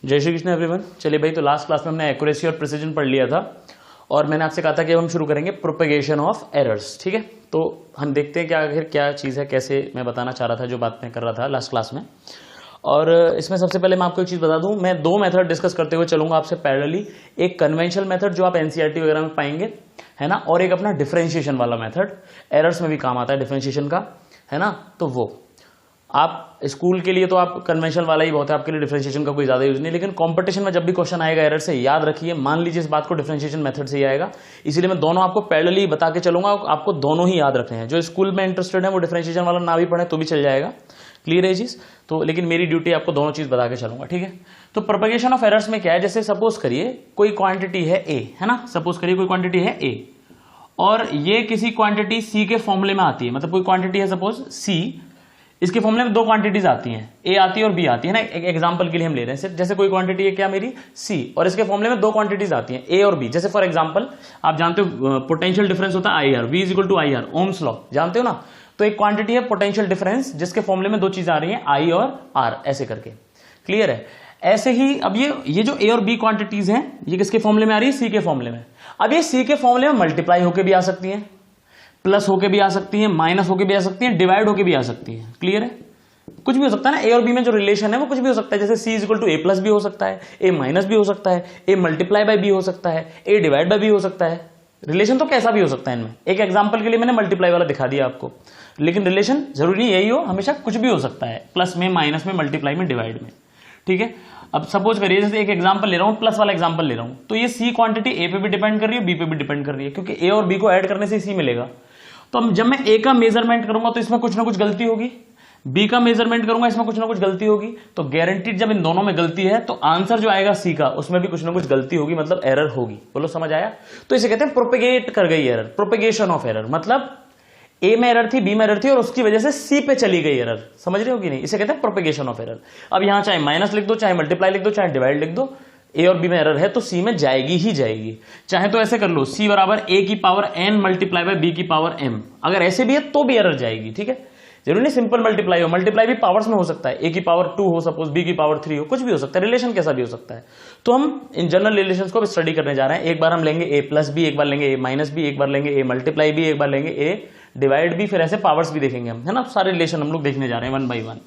जय श्री कृष्ण एवरीवन। चलिए भाई, तो लास्ट क्लास में हमने एक्यूरेसी और प्रिसीजन पढ़ लिया था और मैंने आपसे कहा था कि अब हम शुरू करेंगे प्रोपेगेशन ऑफ एरर्स। ठीक है, तो हम देखते हैं कि आखिर क्या चीज़ है, कैसे मैं बताना चाह रहा था जो बात मैं कर रहा था लास्ट क्लास में। और इसमें सबसे पहले मैं आपको एक चीज़ बता दूं, मैं दो मेथड डिस्कस करते हुए चलूंगा आपसे पैरेलली। एक कन्वेंशनल मेथड जो आप एनसीईआरटी वगैरह में पाएंगे, है ना, और एक अपना डिफरेंशिएशन वाला मेथड, एरर्स में भी काम आता है डिफरेंशिएशन का, है ना। तो वो आप स्कूल के लिए तो आप कन्वेंशनल वाला ही बहुत है, आपके लिए डिफरेंशिएशन का कोई ज्यादा यूज नहीं। लेकिन कंपटीशन में जब भी क्वेश्चन आएगा एरर से, याद रखिए, मान लीजिए इस बात को, डिफरेंशिएशन मेथड से ही आएगा, इसीलिए मैं दोनों आपको पैरेलली बता के चलूंगा। आपको दोनों ही याद रखने हैं। जो स्कूल में इंटरेस्टेड है वो डिफरेंशिएशन वाला ना भी पढ़े तो भी चल जाएगा, क्लियर है चीज। तो लेकिन मेरी ड्यूटी आपको दोनों चीज बता के चलूंगा, ठीक है। तो प्रोपेगेशन ऑफ एरर्स में क्या है, जैसे सपोज करिए कोई क्वांटिटी है ए, है ना, सपोज करिए कोई क्वांटिटी है ए और ये किसी क्वांटिटी सी के फॉर्मूले में आती है। मतलब कोई क्वांटिटी है सपोज सी, इसके फॉर्मूले में दो क्वांटिटीज आती हैं, ए आती है और बी आती है ना। एक एग्जांपल के लिए हम ले रहे हैं सिर्फ, जैसे कोई क्वांटिटी है क्या मेरी सी और इसके फॉर्मूले में दो क्वांटिटीज आती हैं ए और बी। जैसे फॉर एग्जांपल आप जानते हो पोटेंशियल डिफरेंस होता है I R, V is equal to I R, Ohm's law जानते हो ना। तो एक क्वांटिटी है पोटेंशियल डिफरेंस जिसके फॉर्मूले में दो चीज आ रही है आई और आर, ऐसे करके, क्लियर है। ऐसे ही अब ये जो ए और बी क्वांटिटीज हैं, ये किसके फॉर्मूले में आ रही है, सी के फॉर्मूले में। अब ये सी के फॉर्मूले में मल्टीप्लाई होकर भी आ सकती है, प्लस होके भी आ सकती है, माइनस होके भी आ सकती है, डिवाइड होके भी आ सकती है, क्लियर है। कुछ भी हो सकता है ना, ए और बी में जो रिलेशन है वो कुछ भी हो सकता है। जैसे C is equal to A plus भी हो सकता है, ए माइनस भी हो सकता है, ए मल्टीप्लाई बाय बी हो सकता है, ए डिवाइड बाय बी हो सकता है। रिलेशन तो कैसा भी हो सकता है इनमें। एक एग्जांपल के लिए मैंने मल्टीप्लाई वाला दिखा दिया आपको, लेकिन रिलेशन जरूरी नहीं यही हो, हमेशा कुछ भी हो सकता है, प्लस में, माइनस में, मल्टीप्लाई में, डिवाइड में, ठीक है। अब सपोज करिए, जैसे एक एग्जांपल ले रहा हूं, प्लस वाला एग्जांपल ले रहा हूं, तो ये सी क्वांटिटी ए पे भी डिपेंड कर रही है, बी पे भी डिपेंड कर रही है, क्योंकि ए और बी को ऐड करने से सी मिलेगा। तो जब मैं ए का मेजरमेंट करूंगा तो इसमें कुछ ना कुछ गलती होगी, बी का मेजरमेंट करूंगा इसमें कुछ ना कुछ गलती होगी। तो गारंटीड जब इन दोनों में गलती है तो आंसर जो आएगा सी का, उसमें भी कुछ ना कुछ गलती होगी, मतलब एरर होगी। बोलो समझ आया। तो इसे कहते हैं प्रोपेगेट कर गई एरर, प्रोपेगेशन ऑफ एरर। मतलब ए में एरर थी, बी में एरर थी और उसकी वजह से सी पे चली गई एरर, समझ रहे हो कि नहीं। इसे कहते हैं प्रोपेगेशन ऑफ एरर। अब यहां चाहे माइनस लिख दो, चाहे मल्टीप्लाई लिख दो, चाहे डिवाइड लिख दो, ए और बी में एरर है तो सी में जाएगी ही जाएगी। चाहे तो ऐसे कर लो, सी बराबर ए की power N multiply by B की पावर एम, अगर ऐसे भी है तो भी एरर जाएगी, ठीक है। जरूरी नहीं सिंपल मल्टीप्लाई हो, मल्टीप्लाई भी पावर्स में हो सकता है, ए की पावर 2 हो सपोज, बी की पावर 3 हो, कुछ भी हो सकता है, रिलेशन कैसा भी हो सकता है। तो हम इन जनरल रिलेशंस को स्टडी करने जा रहे हैं। एक बार हम लेंगे ए प्लस बी, एक बार लेंगे ए माइनस बी, एक बार लेंगे ए मल्टीप्लाई बी, एक बार लेंगे ए डिवाइड बी, फिर ऐसे पावर्स भी देखेंगे हम, है ना। सारे रिलेशन हम लोग देखने जा रहे हैं वन बाई वन,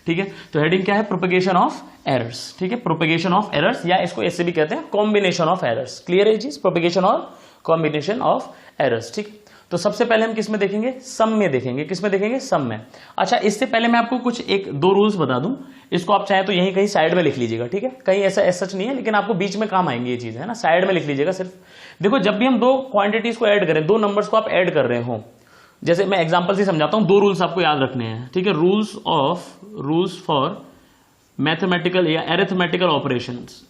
ठीक है। तो हेडिंग क्या है, प्रोपेगेशन ऑफ एरर्स, ठीक है। प्रोपेगेशन ऑफ एरर्स, या इसको ऐसे भी कहते हैं कॉम्बिनेशन ऑफ एरर्स, क्लियर है चीज, प्रोपेगेशन और कॉम्बिनेशन ऑफ एरर्स, ठीक। तो सबसे पहले हम किस में देखेंगे, सम में देखेंगे। किस में देखेंगे, सम में। अच्छा, इससे पहले मैं आपको कुछ एक दो रूल्स बता दूं, इसको आप चाहे तो यहीं कहीं साइड में लिख लीजिएगा, ठीक है। कहीं ऐसा सच नहीं है, लेकिन आपको बीच में काम आएंगे ये चीज, है ना। साइड में लिख लीजिएगा सिर्फ। देखो, जब भी हम दो क्वांटिटीज को ऐड करें, दो नंबर्स को आप ऐड कर रहे हो, जैसे मैं एग्जांपल से समझाता हूं, दो रूल्स आपको याद रखने हैं, ठीक है। रूल्स फॉर मैथमेटिकल या arithmetical operations,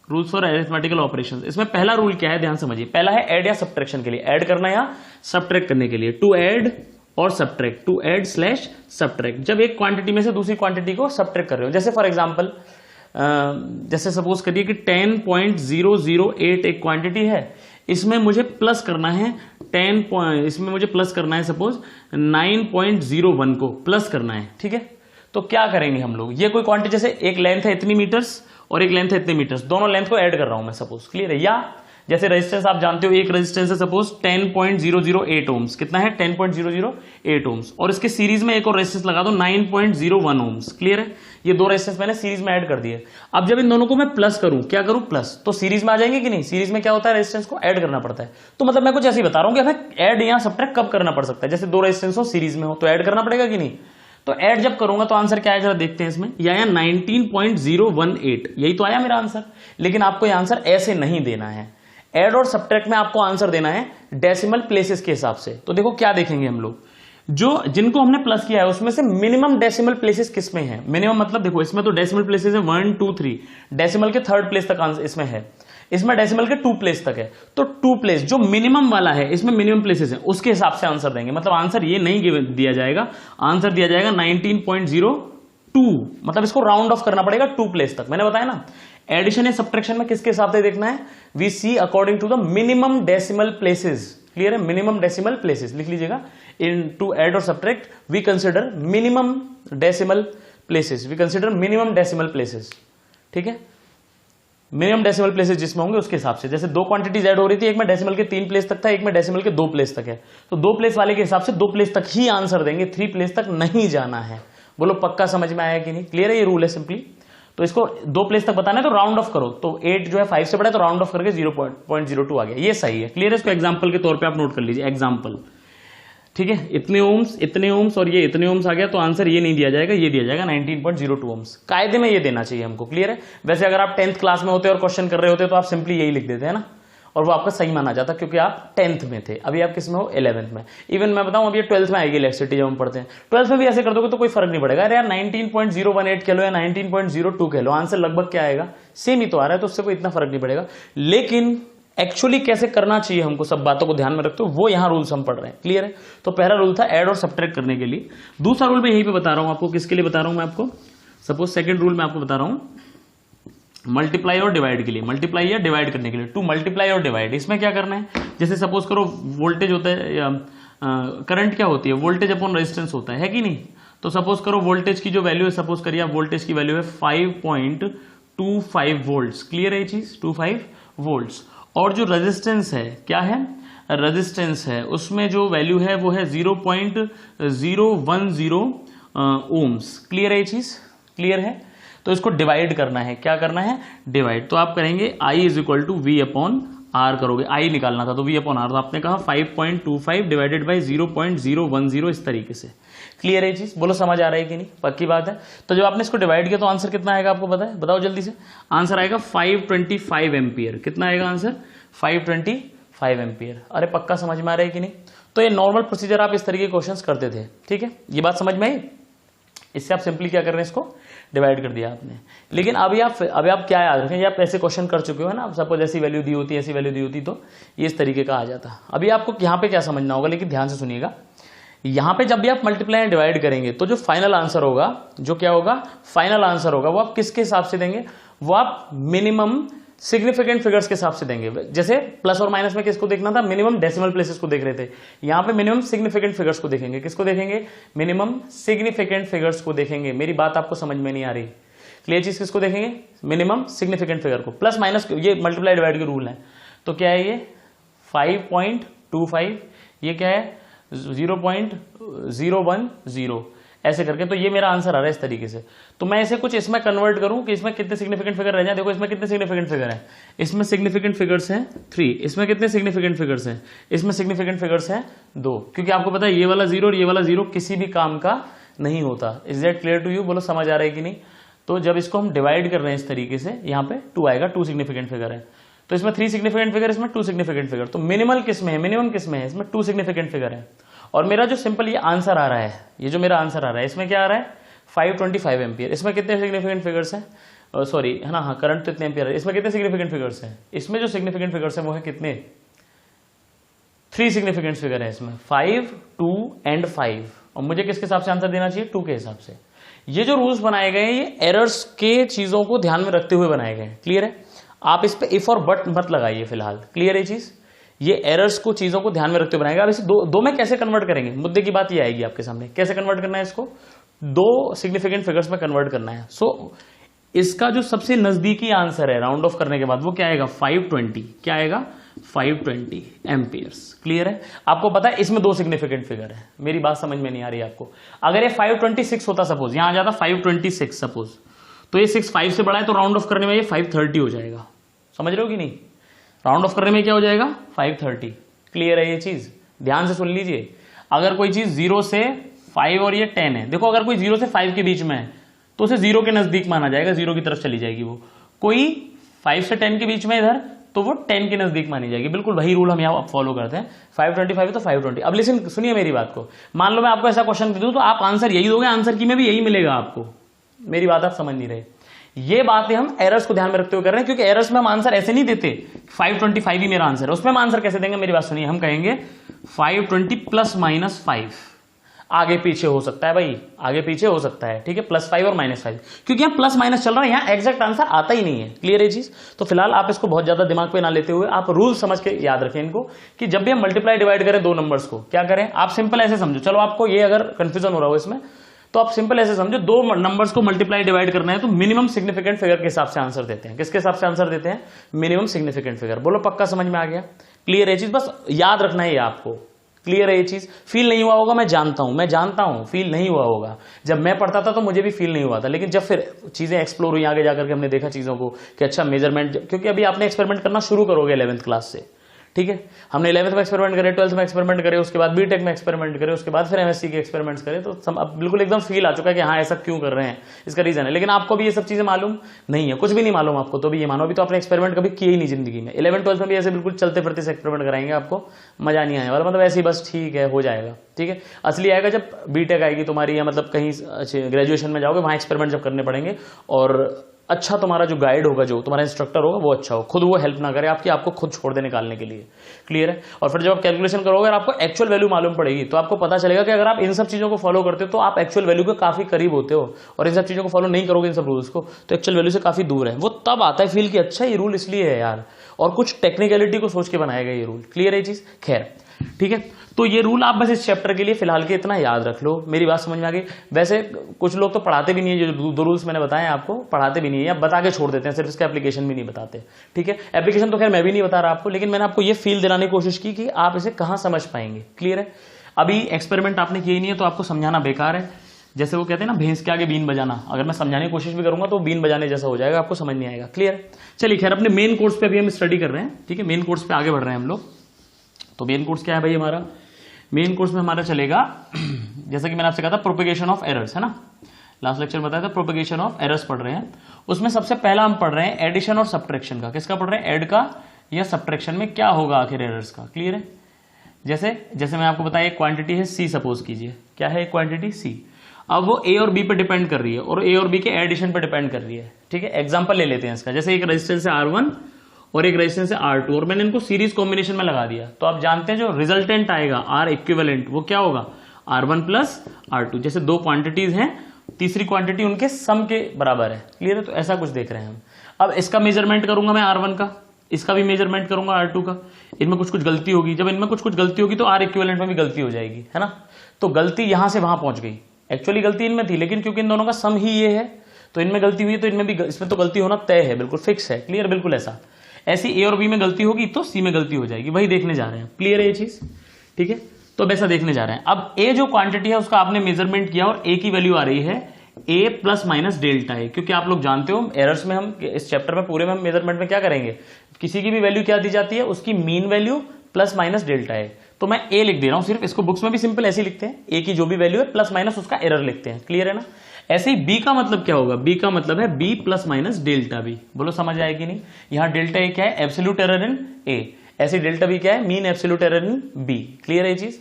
rules for arithmetical operations. इसमें पहला रूल क्या है, ध्यान समझिए। पहला है ऐड या सब्ट्रैक्शन के लिए, ऐड करना या सब्ट्रैक्ट करने के लिए, टू ऐड और subtract, to add slash subtract. जब एक क्वांटिटी में से दूसरी क्वांटिटी को सब्ट्रैक्ट कर रहे हो, जैसे फॉर एग्जांपल, जैसे सपोज करिए कि 10.008 एक क्वांटिटी है, इसमें मुझे प्लस करना है इसमें मुझे प्लस करना है सपोज 9.01 को प्लस करना है, ठीक है। तो क्या करेंगे हम लोग, ये कोई क्वांटिटी, जैसे एक लेंथ है इतनी मीटर्स और एक लेंथ है इतने मीटर्स, दोनों लेंथ को ऐड कर रहा हूं मैं सपोज, क्लियर है। या जैसे रेजिस्टेंस आप जानते हो, एक रेजिस्टेंस है सपोज 10.008 ओम्स, कितना है 10.008 ओम्स, और इसके सीरीज में एक और रेजिस्टेंस लगा दो 9.01 ओम्स, क्लियर है। ये दो रेजिस्टेंस मैंने सीरीज में ऐड कर दिए। अब जब इन दोनों को मैं प्लस करूं, क्या करूं, प्लस, तो सीरीज में आ जाएंगे कि नहीं। सीरीज में क्या होता है, रेजिस्टेंस को ऐड करना पड़ता है। तो मतलब मैं कुछ ऐसे ही बता रहा हूं कि हमें ऐड या सब्ट्रैक्ट कब करना पड़ सकता है। जैसे दो रेजिस्टेंस हो सीरीज में हो तो ऐड करना पड़ेगा कि नहीं। तो ऐड जब करूंगा तो आंसर क्या है, जरा देखते हैं इसमें। ये आया 19.018, यही तो आया मेरा आंसर। लेकिन आपको ये आंसर ऐसे नहीं देना है, ऐड और सब्ट्रैक्ट में आपको आंसर देना है डेसिमल प्लेसेस के हिसाब से। तो देखो क्या देखेंगे हम लोग, जो जिनको हमने प्लस किया है उसमें से मिनिमम डेसिमल प्लेसेस किस में है। मिनिमम मतलब देखो, इसमें तो डेसिमल प्लेसेस है 1 2 3, डेसिमल के थर्ड प्लेस तक आंसर इसमें है, इसमें डेसिमल के 2 प्लेस तक है। तो 2 प्लेस जो मिनिमम वाला है, इसमें मिनिमम प्लेसेस है, उसके हिसाब से आंसर देंगे। मतलब आंसर ये नहीं दिया जाएगा, आंसर दिया जाएगा 19.02, मतलब इसको राउंड ऑफ करना पड़ेगा 2 प्लेस तक। मैंने बताया ना, एडिशन या सब्ट्रैक्शन में किसके हिसाब से देखना है, we see according to the minimum decimal places, clear है। मिनिमम डेसिमल प्लेसेस लिख लीजिएगा, इन टू एड और subtract we consider minimum decimal places, we consider minimum decimal places, ठीक है, मिनिमम डेसिमल प्लेसेस जिसमें होंगे उसके हिसाब से। जैसे दो क्वांटिटीज ऐड हो रही थी, एक में डेसिमल के 3 प्लेस तक था, एक में डेसिमल के 2 प्लेस तक है, तो 2 प्लेस वाले के हिसाब से 2 प्लेस तक ही आंसर देंगे, 3 प्लेस तक नहीं जाना है। बोलो पक्का समझ में आया कि नहीं? क्लियर है? ये रूल है सिंपली। तो इसको 2 प्लेस तक बताना है तो राउंड ऑफ करो, तो 8 जो है 5 से बड़ा है तो राउंड ऑफ करके 0.02 आ गया, ये सही है। क्लियर है? इसको एग्जाम्पल के तौर पर आप नोट कर लीजिए, एग्जाम्पल, ठीक है। इतने ओम्स और ये इतने ओम्स आ गया, तो आंसर ये नहीं दिया जाएगा, ये दिया जाएगा 19.02 ओम्स। कायदे में ये देना चाहिए हमको। क्लियर है? वैसे अगर आप 10th क्लास में होते और क्वेश्चन कर रहे होते तो आप सिंपली यही लिख देते हैं ना, और वो आपका सही माना जाता क्योंकि आप 10th में थे। अभी आप किस में हो? 11th में। इवन मैं बताऊं अभी 12th में आएगी इलेक्ट्रिसिटी जब हम पढ़ते हैं, 12th में भी ऐसे कर दोगे तो कोई फर्क नहीं पड़ेगा। अरे यार 19.018 कह लो या 19.02 कह लो, आंसर लगभग क्या आएगा? सेम ही तो आ रहा है, तो उससे कोई इतना फर्क नहीं पड़ेगा। लेकिन एक्चुअली कैसे करना चाहिए हमको, सब बातों को ध्यान में रखते हो, वो यहां रूल्स हम पढ़ रहे हैं। क्लियर है? तो पहला रूल था ऐड और सब्ट्रैक्ट करने के लिए। दूसरा रूल मैं यहीं पे बता रहा हूं आपको, किसके लिए बता रहा हूं मैं आपको? सपोज सेकंड रूल मैं आपको बता रहा हूं मल्टीप्लाई और डिवाइड के लिए, मल्टीप्लाई या डिवाइड करने के लिए, टू मल्टीप्लाई और डिवाइड। इसमें क्या करना है? जैसे सपोज करो वोल्टेज होता है या करंट क्या होती है? वोल्टेज अपॉन रेजिस्टेंस होता है कि नहीं? तो सपोज करो वोल्टेज की जो वैल्यू है, सपोज करिए आप वोल्टेज की वैल्यू है 5.25 वोल्ट्स। क्लियर है ये चीज? 25 वोल्ट्स। और जो रेजिस्टेंस है, क्या है? रेजिस्टेंस है, उसमें जो वैल्यू है वो है 0.010 ओम्स। क्लियर है ये चीज? क्लियर है? तो इसको डिवाइड करना है। क्या करना है? डिवाइड। तो आप करेंगे I is equal to V upon R करोगे, I निकालना था तो V अपॉन R, तो आपने कहा 5.25 डिवाइडेड बाई 0.010 इस तरीके से। क्लियर है चीज? बोलो समझ आ रहा है कि नहीं? पक्की बात है। तो जब आपने इसको डिवाइड किया तो आंसर कितना आएगा आपको पता है? बताओ जल्दी से। आंसर आएगा 525 एम्पियर। कितना आएगा आंसर? 525 एम्पियर। अरे पक्का समझ में आ रहा है कि नहीं? तो ये नॉर्मल प्रोसीजर आप इस तरीके के क्वेश्चंस करते थे, ठीक है? ये बात समझ में आई? इससे आप सिंपली क्या कर रहे हैं? इसको डिवाइड कर दिया आपने। लेकिन अभी आप क्या याद रखें, आप ऐसे क्वेश्चन कर चुके हो ना, आप सपोज ऐसी वैल्यू दी होती, ऐसी वैल्यू दी होती तो ये इस तरीके का आ जाता। अभी आपको यहाँ पे क्या समझना होगा, लेकिन ध्यान से सुनिएगा। यहां पे जब भी आप मल्टीप्लाई एंड डिवाइड करेंगे तो जो फाइनल आंसर होगा, जो क्या होगा? फाइनल आंसर होगा, वो आप किसके हिसाब से देंगे? वो आप मिनिमम सिग्निफिकेंट फिगर्स के हिसाब से देंगे। जैसे प्लस और माइनस में किसको देखना था? मिनिमम डेसिमल प्लेसेस को देख रहे थे। यहां पे मिनिमम सिग्निफिकेंट फिगर्स को देखेंगे। किसको देखेंगे? मिनिमम सिग्निफिकेंट फिगर्स को देखेंगे। मेरी बात आपको समझ में नहीं आ रही? क्लियर चीज? किसको देखेंगे? मिनिमम सिग्निफिकेंट फिगर को। प्लस माइनस ये मल्टीप्लाई डिवाइड के रूल है। तो क्या है ये? 5.25, ये क्या है? 0.010 ऐसे करके। तो ये मेरा आंसर आ रहा है इस तरीके से। तो मैं इसे कुछ इसमें कन्वर्ट करूं कि इसमें कितने सिग्निफिकेंट फिगर रह जाए। देखो इसमें कितने सिग्निफिकेंट फिगर हैं? इसमें सिग्निफिकेंट फिगर्स हैं 3। इसमें कितने सिग्निफिकेंट फिगर्स हैं? इसमें सिग्निफिकेंट फिगर्स हैं 2। क्योंकि आपको पता है ये वाला 0 और ये वाला 0 किसी भी काम का नहीं होता। Is that clear to you? बोलो समझ आ रहा है कि नहीं? तो जब इसको हम डिवाइड कर रहे हैं इस तरीके से, यहाँ पे 2 आएगा, 2 सिग्निफिकेंट फिगर है। तो इसमें 3 सिग्निफिकेंट फिगर, इसमें 2 सिग्निफिकेंट फिगर। तो मिनिमल किसमें है? मिनिमम किसमें है? इसमें 2 सिग्निफिकेंट फिगर है। और मेरा जो सिंपल ये आंसर आ रहा है, ये जो मेरा आंसर आ रहा है, इसमें क्या आ रहा है? 525 एम्पियर। इसमें कितने सिग्निफिकेंट फिगर्स हैं? सॉरी है ना, हाँ, करंट तो इतने एम्पियर है। इसमें कितने सिग्निफिकेंट फिगर्स हैं? इसमें जो सिग्निफिकेंट फिगर्स हैं वो है कितने? 3 सिग्निफिकेंट फिगर है इसमें, 5, 2 एंड 5। और मुझे किसके हिसाब से आंसर देना चाहिए? 2 के हिसाब से। ये जो रूल्स बनाए गए हैं ये एरर्स के चीजों को ध्यान में रखते हुए बनाए गए हैं। क्लियर है? आप इस पे इफ और बट मत लगाइए फिलहाल। क्लियर है चीज? ये एरर्स को, चीजों को ध्यान में रखते हुए बनाएगा। अब इसे दो में कैसे कन्वर्ट करेंगे? मुद्दे की बात ये आएगी आपके सामने। कैसे कन्वर्ट करना है इसको? 2 सिग्निफिकेंट फिगर्स में कन्वर्ट करना है। सो इसका जो सबसे नजदीकी आंसर है राउंड ऑफ करने के बाद वो क्या आएगा? 520। क्या आएगा? 520 एम्पियर्स। क्लियर है? आपको पता है इसमें 2 सिग्निफिकेंट फिगर है। मेरी बात समझ में नहीं आ रही आपको? अगर ये 526 होता, सपोज यहां आ जाता 526 सपोज, तो ये 6 5 से बड़ा है, तो राउंड ऑफ करने में ये 530 हो जाएगा। समझ रहे हो कि नहीं? राउंड ऑफ करने में क्या हो जाएगा? 530। क्लियर है ये चीज? ध्यान से सुन लीजिए। अगर कोई चीज 0 से 5 और ये 10 है, देखो अगर कोई 0 से 5 के बीच में है तो उसे 0 के नजदीक माना जाएगा, 0 की तरफ चली जाएगी। वो कोई 5 से 10 के बीच में इधर, तो वो 10 के नजदीक मानी जाएगी। बिल्कुल वही रूल हम यहाँ फॉलो करते हैं। 525 तो 520। अब लिसन, सुनिए मेरी बात को। मान लो मैं आपको ऐसा क्वेश्चन दे दूं तो आप आंसर यही दोगे, आंसर की में भी यही मिलेगा आपको। मेरी बात आप समझ नहीं रहे। ये बातें हम एरर्स को ध्यान में रखते हुए कर रहे हैं, क्योंकि एरर्स में हम आंसर ऐसे नहीं देते 525 ही मेरा आंसर है। उसमें हम आंसर कैसे देंगे? मेरी बात सुनिए। हम कहेंगे 520 प्लस माइनस 5। आगे पीछे हो सकता है भाई, आगे पीछे हो सकता है, ठीक है, +5 और -5, क्योंकि यहाँ प्लस माइनस चल रहा है, यहाँ एग्जैक्ट आंसर आता ही नहीं है। क्लियर है चीज? तो फिलहाल आप इसको बहुत ज्यादा दिमाग पे ना लेते हुए आप रूल समझ के याद रखें इनको, कि जब भी हम मल्टीप्लाई डिवाइड करें दो नंबर्स को, क्या करें, आप सिंपल ऐसे समझो, चलो आपको ये अगर कंफ्यूजन हो रहा हो इसमें, तो आप सिंपल ऐसे समझो, दो नंबर्स को मल्टीप्लाई डिवाइड करना है तो मिनिमम सिग्निफिकेंट फिगर के हिसाब से आंसर देते हैं। किसके हिसाब से आंसर देते हैं? Minimum significant figure. बोलो पक्का समझ में आ गया? क्लियर है चीज? बस याद रखना है ये आपको। क्लियर है ये चीज? फील नहीं हुआ होगा, मैं जानता हूं फील नहीं हुआ होगा। जब मैं पढ़ता था तो मुझे भी फील नहीं हुआ था, लेकिन जब फिर चीजें एक्सप्लोर हुई आगे जाकर के, हमने देखा चीजों को कि अच्छा मेजरमेंट, क्योंकि अभी आपने एक्सपेरिमेंट करना शुरू करोगे 11th क्लास से, ठीक है। हमने 11th में एक्सपेरिमेंट करे, 12th में एक्सपेरिमेंट करे, उसके बाद बीटेक में एक्सपेरिमेंट करे, उसके बाद फिर एमएससी के एक्सपेरिमेंट्स करे, तो अब बिल्कुल एकदम फील आ चुका है कि हाँ ऐसा क्यों कर रहे हैं, इसका रीजन है। लेकिन आपको भी ये सब चीजें मालूम नहीं है, कुछ भी नहीं मालूम आपको, तो भी ये मानो अभी तो आपने एक्सपेरिमेंट कभी किए ही नहीं जिंदगी में। 11th 12th में भी ऐसे बिल्कुल चलते फिरते से एक्सपेरिमेंट कराएंगे, आपको मजा नहीं आने वाला, मतलब ऐसे ही बस ठीक है हो जाएगा, ठीक है। असली आएगा जब बीटेक आएगी तुम्हारी, या मतलब कहीं ग्रेजुएशन में जाओगे, वहां एक्सपेरिमेंट जब करने पड़ेंगे, और अच्छा तुम्हारा जो गाइड होगा, जो तुम्हारा इंस्ट्रक्टर होगा वो अच्छा हो, खुद वो हेल्प ना करे आपकी, आपको खुद छोड़ दे निकालने के लिए। क्लियर है? और फिर जब आप कैलकुलेशन करोगे और आपको एक्चुअल वैल्यू मालूम पड़ेगी, तो आपको पता चलेगा कि अगर आप इन सब चीजों को फॉलो करते हो तो आप एक्चुअल वैल्यू के काफी करीब होते हो, और इन सब चीजों को फॉलो नहीं करोगे, इन सब रूल्स को, तो एक्चुअल वैल्यू से काफी दूर है। वो तब आता है फील कि अच्छा ये रूल इसलिए है यार, और कुछ टेक्निकलिटी को सोच के बनाया गया ये रूल। क्लियर है ये चीज? खैर ठीक है, तो ये रूल आप बस इस चैप्टर के लिए फिलहाल के इतना याद रख लो। मेरी बात समझ में आ गई? वैसे कुछ लोग तो पढ़ाते भी नहीं है, जो दो रूल्स मैंने बताए आपको पढ़ाते भी नहीं है, या बता के छोड़ देते हैं, सिर्फ इसका एप्लीकेशन भी नहीं बताते, ठीक है। एप्लीकेशन तो खैर मैं भी नहीं बता रहा आपको, लेकिन मैंने आपको ये फील दिलाने की कोशिश की कि आप इसे कहां समझ पाएंगे। क्लियर है? अभी एक्सपेरिमेंट आपने किए ही नहीं है तो आपको समझाना बेकार है। जैसे वो कहते हैं ना, भैंस के आगे बीन बजाना, अगर मैं समझाने की कोशिश भी करूंगा तो बीन बजाने जैसा हो जाएगा, आपको समझ नहीं आएगा। क्लियर? चलिए खैर, अपने मेन कोर्स पे अभी हम स्टडी कर रहे हैं, ठीक है, मेन कोर्स पे आगे बढ़ रहे हैं हम लोग। तो मेन कोर्स क्या है भाई हमारा? मेन कोर्स में हमारा चलेगा जैसा कि मैंने आपसे कहा था, प्रोपेगेशन ऑफ एरर्स, है ना। लास्ट लेक्चर बताया था प्रोपेगेशन ऑफ एरर्स पढ़ रहे हैं। उसमें सबसे पहला हम पढ़ रहे हैं एडिशन और सब्ट्रैक्शन का। किसका पढ़ रहे हैं? ऐड का या सब्ट्रैक्शन में क्या होगा आखिर एरर्स का। क्लियर है? जैसे मैं आपको बताया, एक क्वांटिटी है सी, सपोज कीजिए, क्या है एक क्वांटिटी सी। अब वो ए और बी पे डिपेंड कर रही है, और ए और बी के एडिशन पे डिपेंड कर रही है, ठीक है। एग्जांपल ले लेते हैं इसका, जैसे एक रेजिस्टेंस है R1 और एक रेजिस्टेंस है R2, और मैंने इनको सीरीज कॉम्बिनेशन में लगा दिया, तो आप जानते हैं जो रिजल्टेंट आएगा R इक्विवेलेंट, वो क्या होगा? R1 plus R2। जैसे दो क्वांटिटीज हैं, तीसरी क्वांटिटी उनके सम के बराबर है। क्लियर है? तो ऐसा कुछ देख रहे हैं हम। अब इसका मेजरमेंट करूंगा मैं R1 का, इसका भी मेजरमेंट करूंगा R2 का, इनमें कुछ कुछ गलती होगी। जब इनमें कुछ कुछ गलती होगी तो R इक्विवेलेंट में भी गलती हो जाएगी, है ना। तो गलती यहां से वहां पहुंच गई, एक्चुअली गलती इनमें थी, लेकिन क्योंकि इन दोनों का सम ही ये है तो इनमें गलती हुई, तो इनमें भी, इसमें तो गलती होना तय है, बिल्कुल फिक्स है। क्लियर? बिल्कुल ऐसा। ऐसी ए और बी में गलती होगी तो सी में गलती हो जाएगी, वही देखने जा रहे हैं। क्लियर है ये चीज? ठीक है, तो अब ऐसा देखने जा रहे हैं। अब ए जो क्वांटिटी है उसका आपने मेजरमेंट किया, और ए की वैल्यू आ रही है ए प्लस माइनस डेल्टा ए, क्योंकि आप लोग जानते हो एरर्स में हम इस चैप्टर में पूरे में हम मेजरमेंट में क्या करेंगे, किसी की भी वैल्यू क्या दी जाती है, उसकी mean value plus minus delta A. तो मैं ए लिख दे रहा हूं सिर्फ, इसको बुक्स में भी सिंपल ऐसे लिखते हैं, ए की जो भी वैल्यू है प्लस माइनस उसका एरर लिखते हैं। क्लियर है ना? ऐसे ही बी का मतलब क्या होगा? बी का मतलब है B plus minus delta B. बोलो समझ आएगी नहीं? यहां डेल्टा ए क्या है? Absolute error in A. ऐसे डेल्टा बी क्या है? Mean absolute error in B. Clear है ये चीज?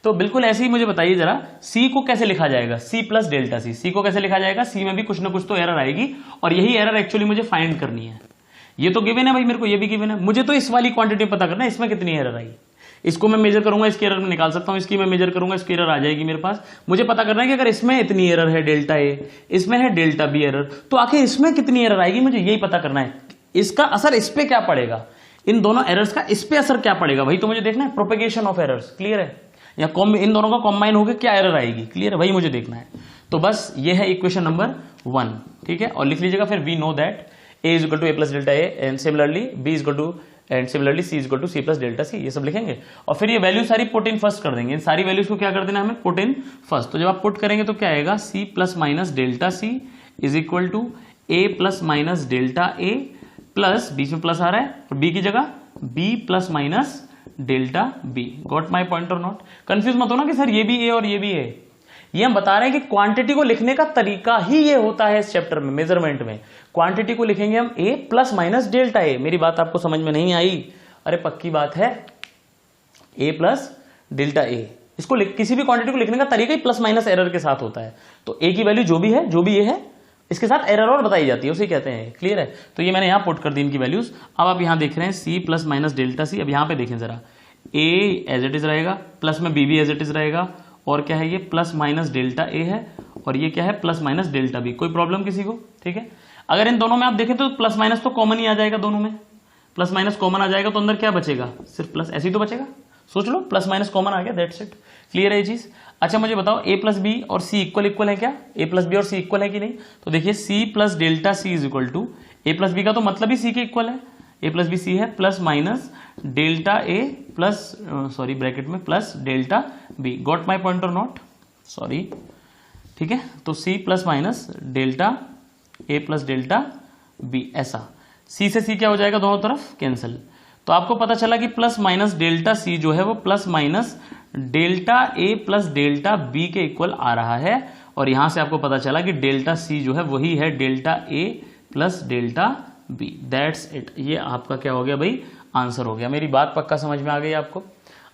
तो बिल्कुल ऐसे ही मुझे बताइए जरा, सी को कैसे लिखा जाएगा? सी प्लस डेल्टा सी। सी को कैसे लिखा जाएगा? सी में भी कुछ ना कुछ तो एरर आएगी, और यही एरर एक्चुअली मुझे फाइंड करनी है। ये तो गिवन है भाई, मेरे को ये भी गिवन है, मुझे तो इस वाली क्वांटिटी पता करना है इसमें कितनी एरर आई। इसको मैं मेजर करूंगा, इसकी एरर में निकाल सकता हूं, इसकी मैं मेजर करूंगा, इसकी एरर आ जाएगी मेरे पास। मुझे पता करना है कि अगर इसमें इतनी एरर है डेल्टा ए, इसमें है डेल्टा बी एरर, तो आखिर इसमें कितनी एरर आएगी, मुझे यही पता करना है। इसका असर इस पे क्या पड़ेगा, इन दोनों एरर्स का इस पे असर क्या पड़ेगा, वही तो मुझे देखना है। Propagation of errors. क्लियर है? या इन दोनों का कॉम्बाइन होकर क्या एरर आएगी। क्लियर है? वही मुझे देखना है। तो बस ये है इक्वेशन नंबर 1, ठीक है। और लिख लीजिएगा फिर, we know that A is equal to A plus delta A, and similarly B is equal to, and similarly C is equal to C plus delta C. ये सब लिखेंगे, और फिर ये वैल्यू सारी पुट इन फर्स्ट कर देंगे। इन सारी वैल्यूज को क्या कर देना हमें? Put in first. तो जब आप पुट करेंगे तो क्या आएगा? C plus minus delta C is equal to A plus minus delta A, plus बीच में प्लस आ रहा है, और बी की जगह B plus minus delta B. Got my point और नॉट? कंफ्यूज मत हो ना कि सर ये भी ए और ये भी ए। ये हम बता रहे हैं कि क्वांटिटी को लिखने का तरीका ही ये होता है इस चैप्टर में। मेजरमेंट में क्वांटिटी को लिखेंगे हम ए प्लस माइनस डेल्टा ए। मेरी बात आपको समझ में नहीं आई? अरे पक्की बात है, ए प्लस डेल्टा ए। इसको किसी भी क्वांटिटी को लिखने का तरीका ही प्लस माइनस एरर के साथ होता है। तो ए की वैल्यू जो भी है, जो भी ए है, इसके साथ एरर और बताई जाती है, उसे कहते हैं। क्लियर है? तो ये मैंने यहां पुट कर दी इनकी वैल्यूज। अब आप यहां देख रहे हैं C plus minus delta C. अब यहां पे देखें जरा, ए एज इट इज रहेगा, प्लस में बी भी एज इट इज रहेगा, और क्या है ये प्लस माइनस डेल्टा ए है, और ये क्या है प्लस माइनस डेल्टा बी। कोई प्रॉब्लम किसी को? ठीक है। अगर इन दोनों में आप देखें तो प्लस माइनस तो कॉमन ही आ जाएगा, दोनों में प्लस माइनस कॉमन आ जाएगा, तो अंदर क्या बचेगा? सिर्फ प्लस। ऐसे ही तो बचेगा, सोच लो, प्लस माइनस कॉमन आ गया, दैट्स इट। क्लियर है ये चीज? अच्छा मुझे बताओ ए प्लस बी और सी इक्वल है क्या? ए प्लस बी और सी इक्वल है कि नहीं? तो देखिए C plus delta C is equal to A plus B का तो मतलब ही सी के इक्वल है, ए प्लस बी सी है, plus minus delta A plus sorry bracket में plus delta B. Got my point और नॉट? सॉरी, ठीक है। तो C plus minus delta A plus delta B, ऐसा। सी से सी क्या हो जाएगा? दोनों तरफ कैंसिल। तो आपको पता चला कि प्लस माइनस डेल्टा सी जो है वो plus minus delta A plus delta B के इक्वल आ रहा है, और यहां से आपको पता चला कि डेल्टा सी जो है वही है delta A plus delta B. That's it. ये आपका क्या हो गया भाई? आंसर हो गया। मेरी बात पक्का समझ में आ गई आपको?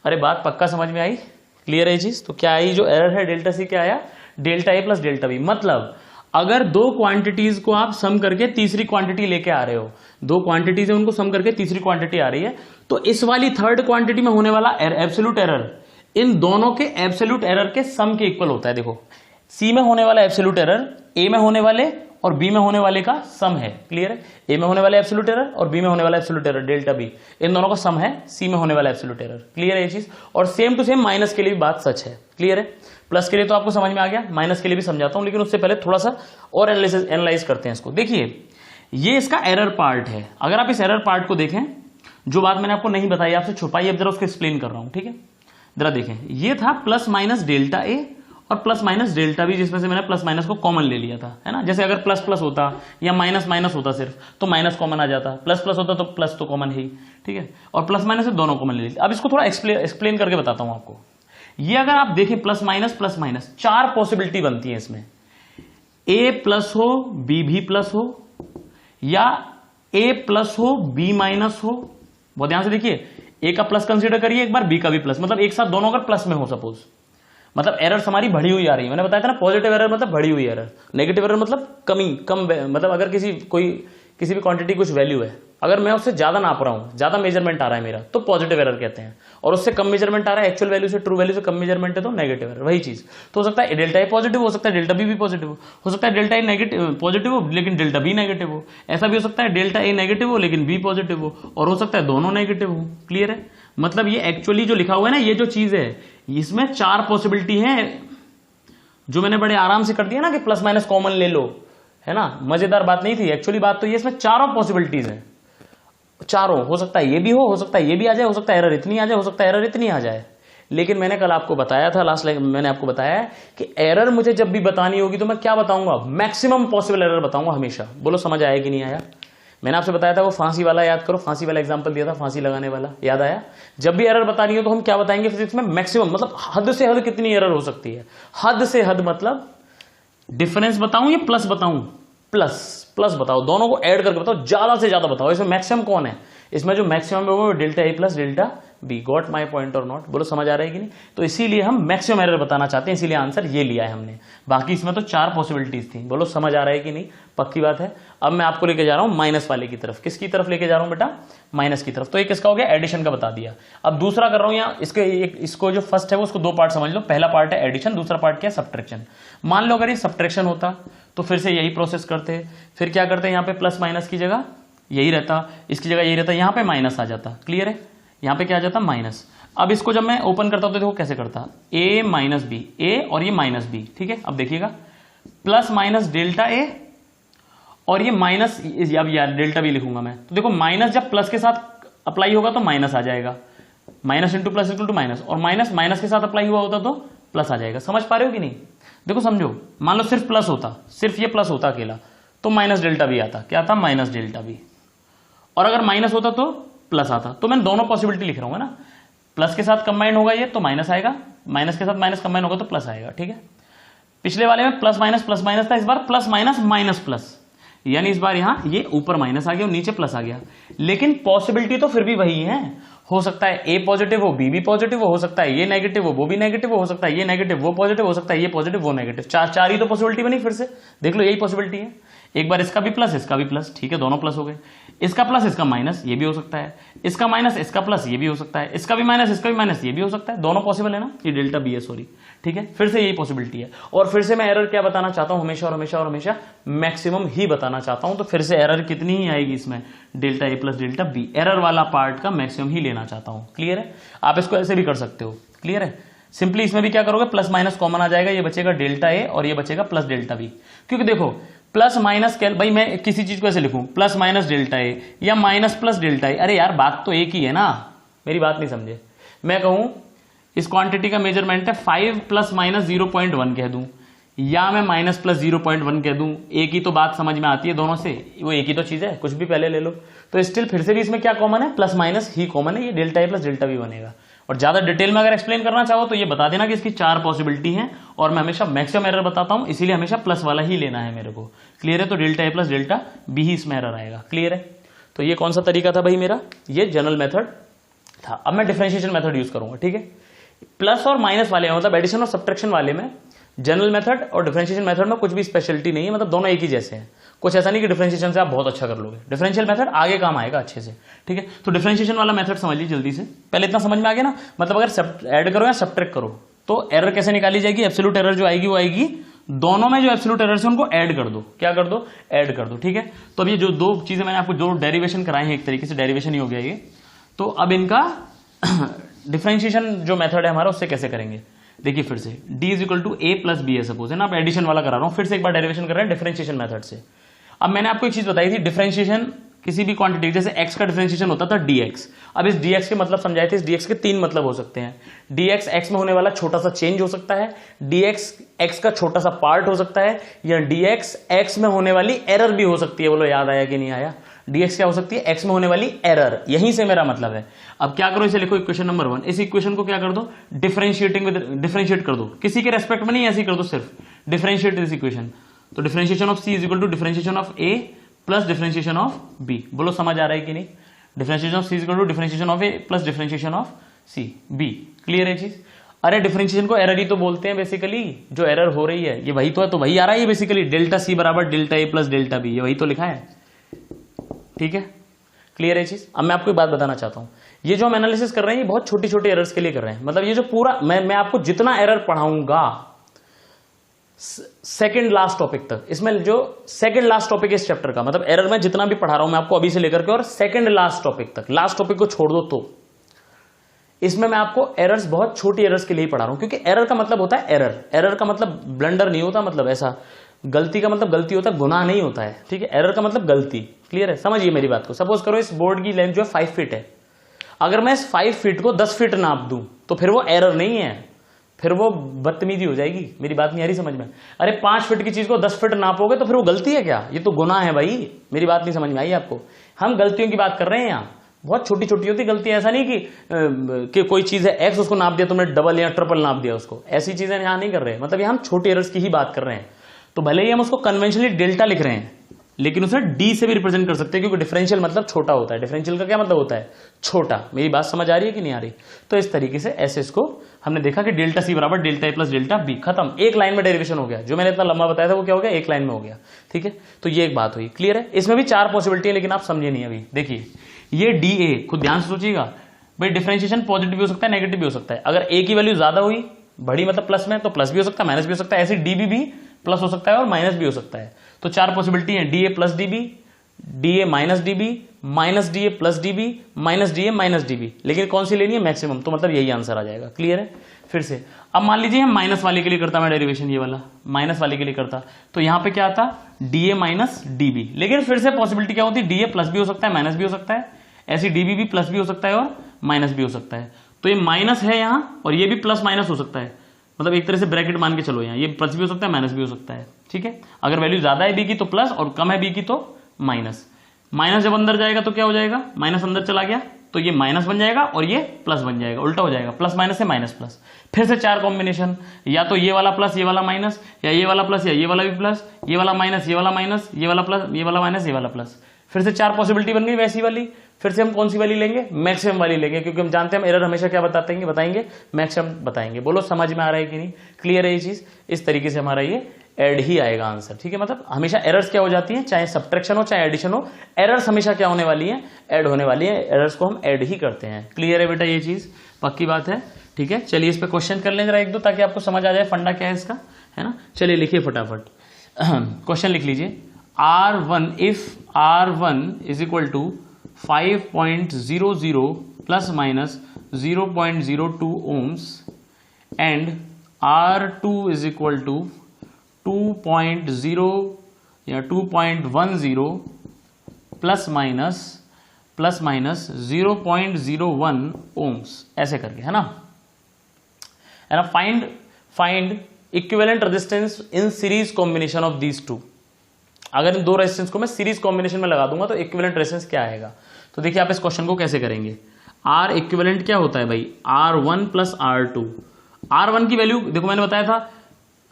अरे बात पक्का समझ में आई? क्लियर है ये चीज? तो क्या आई जो एरर है डेल्टा सी क्या आया? Delta A plus delta B. मतलब अगर दो क्वांटिटीज को आप सम करके तीसरी क्वांटिटी लेके आ रहे हो, दो क्वांटिटीज है उनको सम करके तीसरी क्वांटिटी आ रही है, तो इस वाली थर्ड क्वांटिटी में होने वाला एब्सोल्यूट एरर इन दोनों के एब्सोल्यूट एरर के सम के इक्वल होता है। देखो सी में होने वाला एब्सोल्यूट एरर ए में होने वाले और बी में होने वाले का सम है। क्लियर है? ए में होने वाला एब्सोल्यूट एरर और बी में होने वाला एब्सोल्यूट एरर डेल्टा बी, इन दोनों का सम है सी में होने वाला एब्सोल्यूट एरर। क्लियर है ये चीज? और सेम टू सेम माइनस के लिए भी बात सच है। क्लियर है? प्लस के लिए तो आपको समझ में आ गया, माइनस के लिए भी समझाता हूं, लेकिन उससे पहले थोड़ा सा और एनालाइज करते हैं इसको। देखिए ये इसका एरर पार्ट है। अगर आप इस एरर पार्ट को देखें, जो बात मैंने आपको नहीं बताई, आपसे छुपाई, अब जरा उसको एक्सप्लेन कर रहा हूं। ठीक है, जरा देखें, ये था प्लस माइनस डेल्टा ए और प्लस माइनस डेल्टा बी, जिसमें से मैंने प्लस माइनस को कॉमन ले लिया था, है ना। जैसे अगर प्लस प्लस होता या माइनस माइनस होता सिर्फ, तो माइनस कॉमन आ जाता, प्लस प्लस होता तो प्लस तो कॉमन है ही। ठीक है, और प्लस माइनस से दोनों कॉमन ले लिया। अब इसको थोड़ा एक्सप्लेन करके बताता हूं आपको। ये अगर आप देखें प्लस माइनस चार पॉसिबिलिटी बनती है इसमें। ए प्लस हो, बी भी प्लस हो, या ए प्लस हो, बी माइनस हो। बहुत ध्यान से देखिए, ए का प्लस कंसीडर करिए एक बार, बी का भी प्लस, मतलब एक साथ दोनों अगर प्लस में हो सपोज, मतलब एरर हमारी बढ़ी हुई आ रही है। मैंने बताया था ना, पॉजिटिव एरर मतलब बढ़ी हुई एरर, नेगेटिव एरर मतलब कम, मतलब अगर किसी भी क्वांटिटी कुछ वैल्यू है, अगर मैं उससे ज्यादा नाप रहा हूं, ज्यादा मेजरमेंट आ रहा है मेरा, तो पॉजिटिव एरर कहते हैं, और उससे कम मेजरमेंट आ रहा है, एक्चुअल वैल्यू से ट्रू वैल्यू से कम मेजरमेंट है, तो नेगेटिव एरर। वही चीज तो हो सकता है डेल्टा ए पॉजिटिव, हो सकता है डेल्टा बी भी पॉजिटिव हो सकता है डेल्टा ए नेगेटिव पॉजिटिव हो लेकिन डेल्टा बी नेगेटिव हो। ऐसा भी हो सकता है डेल्टा ए नेगेटिव हो लेकिन बी पॉजिटिव हो, और हो सकता है दोनों नेगेटिव हो। क्लियर है? मतलब ये एक्चुअली जो लिखा हुआ है ना, ये जो चीज है, इसमें चार पॉसिबिलिटी है, जो मैंने बड़े आराम से कर दिया ना कि प्लस माइनस कॉमन ले लो, है ना। मजेदार बात नहीं थी एक्चुअली, बात तो ये इसमें चारों पॉसिबिलिटीज है, चारों। हो सकता है ये भी हो सकता है ये भी आ जाए, हो सकता है एरर इतनी आ जाए, हो सकता है एरर इतनी आ जाए। लेकिन मैंने कल आपको बताया था, लास्ट मैंने आपको बताया कि एरर मुझे जब भी बतानी होगी तो मैं क्या बताऊंगा? मैक्सिमम पॉसिबल एरर बताऊंगा हमेशा। बोलो समझ आया कि नहीं आया? मैंने आपसे बताया था वो फांसी वाला, याद करो, फांसी वाला एग्जांपल दिया था, फांसी लगाने वाला, याद आया? जब भी एरर बतानी हो तो हम क्या बताएंगे फिजिक्स में? मैक्सिमम, मतलब हद से हद कितनी एरर हो सकती है। हद से हद मतलब डिफरेंस बताऊं या प्लस बताऊं? प्लस बताओ, दोनों को ऐड करके बताओ, ज्यादा से ज्यादा बताओ। इसमें मैक्सिमम कौन है? इसमें जो मैक्सिमम है वो delta A plus delta B. Got my point और नॉट? बोलो समझ आ रहा है कि नहीं? तो इसीलिए हम मैक्सिमम एरर बताना चाहते हैं, इसीलिए आंसर ये लिया है हमने। बाकी इसमें तो चार पॉसिबिलिटीज थी। बोलो समझ आ रहा है कि नहीं? पक्की बात है। अब मैं आपको लेके जा रहा हूं माइनस वाले की तरफ। किसकी तरफ लेके जा रहा हूं बेटा? माइनस की तरफ। तो एक किसका हो गया? एडिशन का बता दिया। अब दूसरा कर रहा हूं यहाँ, इसको जो फर्स्ट है वो उसको दो पार्ट समझ लो। पहला पार्ट है एडिशन, दूसरा पार्ट क्या है? सब्ट्रैक्शन। मान लो अगर ये सब्ट्रैक्शन होता तो फिर से यही प्रोसेस करते, फिर क्या करते हैं, यहाँ पे प्लस माइनस की जगह यही रहता, इसकी जगह यही रहता, यहाँ पे माइनस आ जाता। क्लियर है? यहाँ पे क्या आ जाता? माइनस। अब इसको जब मैं ओपन करता हूं तो देखो कैसे करता, ए माइनस बी, ए और ये माइनस बी। ठीक है, अब देखिएगा, प्लस माइनस डेल्टा ए और ये माइनस, अब यार डेल्टा बी लिखूंगा मैं, तो देखो माइनस जब प्लस के साथ अप्लाई होगा तो माइनस आ जाएगा, minus into plus equal to minus, और माइनस माइनस के साथ अप्लाई हुआ होता तो प्लस आ जाएगा। समझ पा रहे हो कि नहीं? देखो समझो, मान लो सिर्फ प्लस होता, सिर्फ ये प्लस होता अकेला, तो माइनस डेल्टा बी आता। क्या आता? Minus delta B. और अगर माइनस होता तो प्लस आता। तो मैं दोनों पॉसिबिलिटी लिख रहा हूं ना, प्लस के साथ कंबाइन होगा ये तो माइनस आएगा, माइनस के साथ माइनस कंबाइन होगा तो प्लस आएगा। ठीक है, पिछले वाले में प्लस माइनस था, इस बार प्लस माइनस प्लस, यानी इस बार यहां ये ऊपर माइनस आ गया और नीचे प्लस आ गया। लेकिन पॉसिबिलिटी तो फिर भी वही है। हो सकता है ए पॉजिटिव हो, बी भी पॉजिटिव हो सकता है ये नेगेटिव हो, वो भी नेगेटिव हो सकता है ये नेगेटिव वो पॉजिटिव हो सकता है ये पॉजिटिव वो नेगेटिव। चार ही तो पॉसिबिलिटी बनी। फिर से देख लो, यही पॉसिबिलिटी है। एक बार इसका भी प्लस इसका भी प्लस, ठीक है, दोनों प्लस हो गए। इसका प्लस इसका माइनस, ये भी हो सकता है। इसका माइनस इसका प्लस, ये भी हो सकता है। इसका भी माइनस इसका भी माइनस, ये भी हो सकता है। दोनों पॉसिबल है ना, ये डेल्टा बी है, सॉरी, ठीक है। फिर से यही पॉसिबिलिटी है। और फिर से मैं एरर क्या बताना चाहता हूं, हमेशा और हमेशा और हमेशा मैक्सिमम ही बताना चाहता हूं। तो फिर से एरर कितनी ही आएगी इसमें, delta A plus delta B, error वाला पार्ट का मैक्सिमम ही लेना चाहता हूं। क्लियर है? आप इसको ऐसे भी कर सकते हो। क्लियर है? सिंपली इसमें भी क्या करोगे, प्लस माइनस कॉमन आ जाएगा, ये बचेगा डेल्टा ए और ये बचेगा प्लस डेल्टा बी। क्योंकि देखो प्लस माइनस भाई मैं किसी चीज को ऐसे लिखूं, प्लस माइनस डेल्टा ए या माइनस प्लस डेल्टा ए, अरे यार बात तो एक ही है ना, मेरी बात नहीं समझे। मैं कहूं इस क्वांटिटी का मेजरमेंट है 5 प्लस माइनस 0.1 कह दूं, या मैं माइनस प्लस 0.1 कह दूं, एक ही तो बात समझ में आती है दोनों से, वो एक ही तो चीज है, कुछ भी पहले ले लो। तो स्टिल फिर से भी इसमें क्या कॉमन है, प्लस माइनस ही कॉमन है, ये delta A plus delta B बनेगा। और ज्यादा डिटेल में अगर एक्सप्लेन करना चाहो तो ये बता देना कि इसकी 4 पॉसिबिलिटी हैं, और मैं हमेशा मैक्सिमम एरर बताता हूं, इसीलिए हमेशा प्लस वाला ही लेना है मेरे को। क्लियर है? तो delta A plus delta B ही इसमें एरर आएगा। क्लियर है? तो ये कौन सा तरीका था भाई मेरा, ये जनरल मेथड था। अब मैं डिफरेंशिएशन मेथड यूज करूंगा, ठीक है। प्लस और माइनस वाले मतलब एडिशन और सब्ट्रैक्शन वाले में जनरल मेथड और डिफरेंशिएशन मेथड में कुछ भी स्पेशलिटी नहीं है, मतलब दोनों एक ही जैसे हैं। कुछ ऐसा नहीं कि डिफरेंशिएशन से आप बहुत अच्छा कर लोगे, डिफरेंशियल मेथड आगे काम आएगा अच्छे से, ठीक है। तो डिफरेंशिएशन वाला मेथड समझ लीजिए जल्दी से, पहले इतना समझ में आ गया ना, मतलब अगर ऐड करो या सब्ट्रैक्ट करो तो एरर कैसे निकाली जाएगी, एब्सोल्यूट एरर जो आएगी वो आएगी दोनों में जो एब्सोल्यूट एरर है उनको ऐड कर दो। क्या कर दो? ऐड कर दो, ठीक है। तो अब ये जो दो चीजें मैंने आपको जो डेरिवेशन कराए हैं, एक तरीके से डेरिवेशन ही हो गया ये, तो अब इनका डिफरेंशिएशन जो मेथड है हमारा उससे कैसे करेंगे, देखिए फिर से d is equal to A plus B है सपोज, है ना। अब एडिशन वाला करा रहा हूं, फिर से एक बार डेरिवेशन कर रहे हैं डिफरेंशिएशन मेथड से। अब मैंने आपको एक चीज बताई थी, डिफरेंशिएशन किसी भी क्वांटिटी, जैसे x का डिफरेंशिएशन होता था dx। अब इस dx के मतलब समझाए थे, इस dx के 3 मतलब हो सकते हैं। dx x में होने वाला छोटा सा चेंज हो सकता है, dx x का छोटा सा पार्ट हो सकता है, या dx x में होने वाली एरर भी हो सकती है। बोलो याद आया कि नहीं आया? dx क्या हो सकती है? x में होने वाली एरर, यहीं से मेरा मतलब है। अब क्या करो, इसे लिखो इक्वेशन नंबर 1। इस इक्वेशन को क्या कर दो, डिफरेंशिएट कर दो, किसी के रेस्पेक्ट में नहीं, ऐसे कर दो, सिर्फ डिफरेंशिएट दिस इक्वेशन। तो differentiation of c is equal to differentiation of a plus differentiation of b। बोलो समझ आ रहा है कि नहीं? Differentiation of c is equal to differentiation of a plus differentiation of c b। Clear है चीज? अरे डिफरेंशिएशन को एरर ही तो बोलते हैं बेसिकली, जो एरर हो रही है ये वही तो है, तो वही आ रहा है ये बेसिकली, डेल्टा c बराबर delta a plus delta b, ये वही तो लिखा है, ठीक है। क्लियर है चीज? अब मैं आपको एक बात बताना चाहता हूं, ये जो हम एनालिसिस कर रहे हैं ये बहुत छोटी छोटी एरर्स के लिए कर रहे हैं। मतलब ये जो पूरा मैं आपको जितना एरर पढ़ाऊंगा सेकंड लास्ट टॉपिक तक, इसमें जो सेकंड लास्ट टॉपिक है इस चैप्टर का, मतलब एरर में जितना भी पढ़ा रहा हूं मैं आपको अभी से लेकर के और सेकंड लास्ट टॉपिक तक, लास्ट टॉपिक को छोड़ दो तो इसमें मैं आपको एरर्स बहुत छोटी एरर्स के लिए पढ़ा रहा हूं। क्योंकि एरर का मतलब होता है एरर, एरर का मतलब ब्लंडर नहीं होता, मतलब ऐसा गलती का मतलब गलती होता है, गुनाह नहीं होता है, ठीक है। एरर का मतलब गलती। क्लियर है? समझिए मेरी बात को। सपोज करो इस बोर्ड की लेंथ जो है 5 फीट है, अगर मैं इस 5 फीट को 10 फीट नाप दूं तो फिर वो एरर नहीं है, फिर वो बदतमीजी हो जाएगी। मेरी बात नहीं आ रही समझ में? अरे 5 फीट की चीज को 10 फीट नापोगे तो फिर वो गलती है क्या? ये तो गुनाह है भाई। मेरी बात नहीं समझ में आई आपको? हम गलतियों की बात कर रहे हैं यहाँ, बहुत छोटी छोटी होती गलती। ऐसा नहीं कि कोई चीज है x उसको नाप दिया तुमने डबल या ट्रिपल नाप दिया उसको, ऐसी चीजें यहाँ नहीं कर रहे हैं। मतलब यहाँ हम छोटी एरर्स की ही बात कर रहे हैं। तो भले ही हम उसको कन्वेंशनली डेल्टा लिख रहे हैं लेकिन उसे d से भी रिप्रेजेंट कर सकते हैं, क्योंकि डिफरेंशियल मतलब छोटा होता है। डिफरेंशियल का क्या मतलब होता है? छोटा। मेरी बात समझ आ रही है कि नहीं आ रही? तो इस तरीके से ऐसे इसको हमने देखा कि डेल्टा सी बराबर delta A plus delta B, खत्म। एक लाइन में डेरिवेशन हो गया। जो मैंने इतना लंबा बताया था वो क्या हो गया? एक लाइन में हो गया, ठीक है। तो ये एक बात हुई। क्लियर है? इसमें भी 4 पॉसिबिलिटी है लेकिन आप समझे नहीं अभी। देखिए ये डी ए, खुद ध्यान से सोचिएगा भाई, डिफरेंशिएशन पॉजिटिव भी हो सकता है नेगेटिव भी हो सकता है। अगर ए की वैल्यू ज्यादा हुई, बड़ी मतलब प्लस में, तो प्लस भी हो सकता है माइनस भी हो सकता है। ऐसे डी भी प्लस हो सकता है और माइनस भी हो सकता है। तो 4 पॉसिबिलिटी है, D A plus D B, D A minus D B, minus D A plus D B, minus D A minus D B. लेकिन कौन सी लेनी है? मैक्सिमम। तो मतलब यही आंसर आ जाएगा। क्लियर है? फिर से अब मान लीजिए हम माइनस वाले के लिए करता, मैं डेरिवेशन ये वाला माइनस वाले के लिए करता, तो यहां पे क्या आता? D A minus D B. लेकिन फिर से पॉसिबिलिटी क्या होती है? डी ए प्लस भी हो सकता है माइनस भी हो सकता है, ऐसी डीबी भी प्लस भी हो सकता है और माइनस भी हो सकता है। तो ये माइनस है यहां और ये भी प्लस माइनस हो सकता है, मतलब एक तरह से ब्रैकेट मान के चलो, यहाँ ये प्लस भी हो सकता है माइनस भी हो सकता है, ठीक है। अगर वैल्यू ज्यादा है बी की तो प्लस और कम है बी की तो माइनस। माइनस जब अंदर जाएगा तो क्या हो जाएगा? माइनस अंदर चला गया तो ये माइनस बन जाएगा और ये प्लस बन जाएगा, उल्टा हो जाएगा, प्लस माइनस से माइनस प्लस। फिर से 4 कॉम्बिनेशन, या तो ये वाला प्लस ये वाला माइनस, या ये वाला प्लस या ये वाला भी प्लस, ये वाला माइनस ये वाला माइनस, ये वाला प्लस ये वाला माइनस ये वाला प्लस। फिर से 4 पॉसिबिलिटी बन गई वैसी वाली। फिर से हम कौन सी वाली लेंगे? मैक्सिमम वाली लेंगे, क्योंकि हम जानते हैं हम एरर हमेशा क्या बताएंगे? मैक्सिमम बताएंगे। बोलो समझ में आ रहा है कि नहीं? क्लियर है ये चीज? इस तरीके से हमारा ये ऐड ही आएगा आंसर, ठीक है। मतलब हमेशा एरर्स क्या हो जाती हैं, चाहे सब्ट्रैक्शन हो चाहे एडिशन हो, एरर्स हमेशा क्या होने वाली है, ऐड होने वाली है। एरर्स को हम ऐड ही करते हैं। क्लियर है बेटा, ये चीज पक्की बात है, ठीक है। चलिए इस पे क्वेश्चन कर लें जरा एक दो, ताकि आपको समझ आ जाए फंडा क्या है इसका, है ना। चलिए लिखिए फटाफट, क्वेश्चन लिख लीजिए। R1 if R1 is equal to 5.00 plus minus 0.02 ohms and R2 is equal to 2.0 या 2.10 प्लस माइनस 0.01 ohms, ऐसे करके, है ना। Find equivalent resistance in series combination of these two. अगर इन दो रेजिस्टेंस को मैं सीरीज कॉम्बिनेशन में लगा दूंगा तो इक्विवेलेंट रेजिस्टेंस क्या आएगा। तो देखिए आप इस क्वेश्चन को कैसे करेंगे। आर इक्विवेलेंट क्या होता है भाई, R1 प्लस R2। R1 की वैल्यू देखो मैंने बताया था,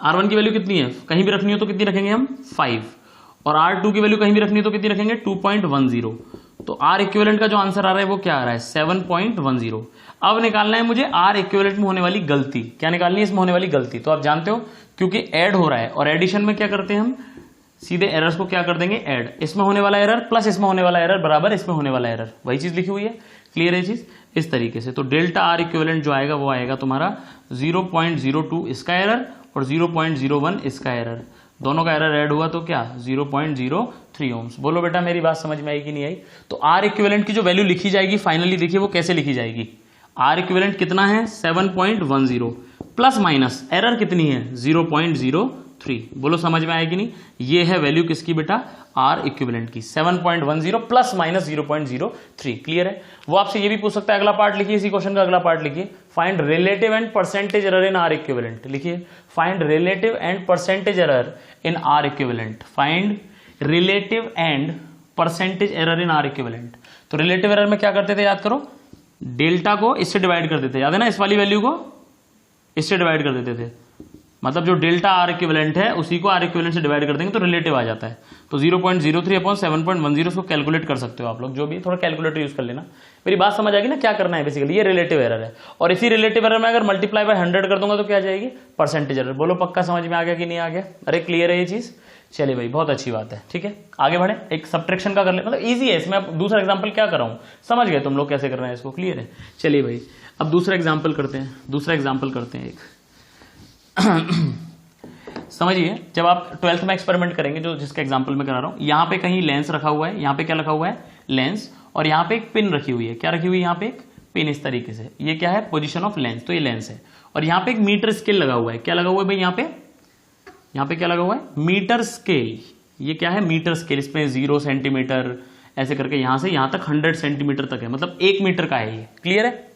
R1 की वैल्यू कितनी है, कहीं भी रखनी हो तो कितनी रखेंगे हम 5, और R2 की वैल्यू कहीं भी रखनी हो तो कितनी रखेंगे 2.10। तो R इक्विवेलेंट का जो आंसर आ रहा है वो क्या आ रहा है 7.10। अब निकालना है मुझे R इक्विवेलेंट में होने वाली गलती। क्या निकालनी है इसमें होने वाली गलती, तो आप जानते हो क्योंकि ऐड हो रहा है और एडिशन में क्या करते हैं हम, सीधे एरर्स को क्या कर देंगे ऐड। इसमें होने वाला एरर प्लस इसमें होने वाला एरर बराबर इसमें होने वाला एरर, वही चीज लिखी हुई है। क्लियर है चीज इस तरीके से। तो डेल्टा R इक्विवेलेंट जो आएगा वो आएगा तुम्हारा 0.02 इसका एरर और 0.01 इसका एरर, दोनों का एरर ऐड हुआ तो क्या 0.03 ohms। बोलो बेटा मेरी बात समझ में आई कि नहीं आई। तो R इक्विवेलेंट की जो वैल्यू लिखी जाएगी फाइनली, देखिए वो कैसे लिखी जाएगी। R इक्विवेलेंट कितना है 7.10 प्लस माइनस एरर कितनी है 0.03। बोलो समझ में आएगी नहीं। ये है वैल्यू किसकी बेटा R इक्विवेलेंट की 7.10 प्लस माइनस 0.03। क्लियर है। वो आपसे ये भी पूछ सकता है, अगला पार्ट लिखिए, इसी क्वेश्चन का अगला पार्ट लिखिए। Find relative and percentage error in R equivalent. लिखिए find relative and percentage error in R equivalent. Find relative and percentage error in R equivalent. तो रिलेटिव एरर में क्या करते थे याद करो, डेल्टा को इससे डिवाइड कर देते, याद है ना, इस वाली वैल्यू को इससे डिवाइड कर देते थे। मतलब जो डेल्टा R इक्विवेलेंट है उसी को R इक्विवेलेंट से डिवाइड कर देंगे तो रिलेटिव आ जाता है। तो 0.03 अपॉन 7.10 उसको कैलकुलेट कर सकते हो आप लोग, जो भी थोड़ा कैलकुलेटर यूज कर लेना। मेरी बात समझ आएगी ना क्या करना है। बेसिकली ये रिलेटिव एरर है और इसी रिलेटिव एरर में अगर मल्टीप्लाई बाय 100 कर दूंगा तो क्या आ जाएगी परसेंटेज एरर। बोलो पक्का समझ में आ गया कि नहीं आ गया। अरे क्लियर है ये चीज। चलिए भाई बहुत अच्छी बात है, ठीक है आगे बढ़े। एक सब्ट्रैक्शन का कर ले, मतलब इजी है इसमें। अब दूसरा एग्जांपल क्या कर रहा हूं, समझ गए तुम लोग कैसे करना है इसको। क्लियर है। चलिए भाई अब दूसरा एग्जांपल करते हैं एक समझिए। जब आप 12th में एक्सपेरिमेंट करेंगे, जो जिसका एग्जांपल मैं करा रहा हूं, यहां पे कहीं लेंस रखा हुआ है, यहां पे क्या रखा हुआ है लेंस, और यहां पे एक पिन रखी हुई है। क्या रखी हुई है यहां पे एक पिन, इस तरीके से। ये क्या है पोजीशन ऑफ लेंस, तो ये लेंस है। और यहां पे एक मीटर स्केल लगा हुआ है। क्या लगा हुआ है भाई यहां पे क्या लगा हुआ है मीटर स्केल। ये क्या है मीटर स्केल, इसमें 0 सेंटीमीटर ऐसे करके यहां से यहां तक 100 सेंटीमीटर तक है, मतलब 1 मीटर का है ये। क्लियर है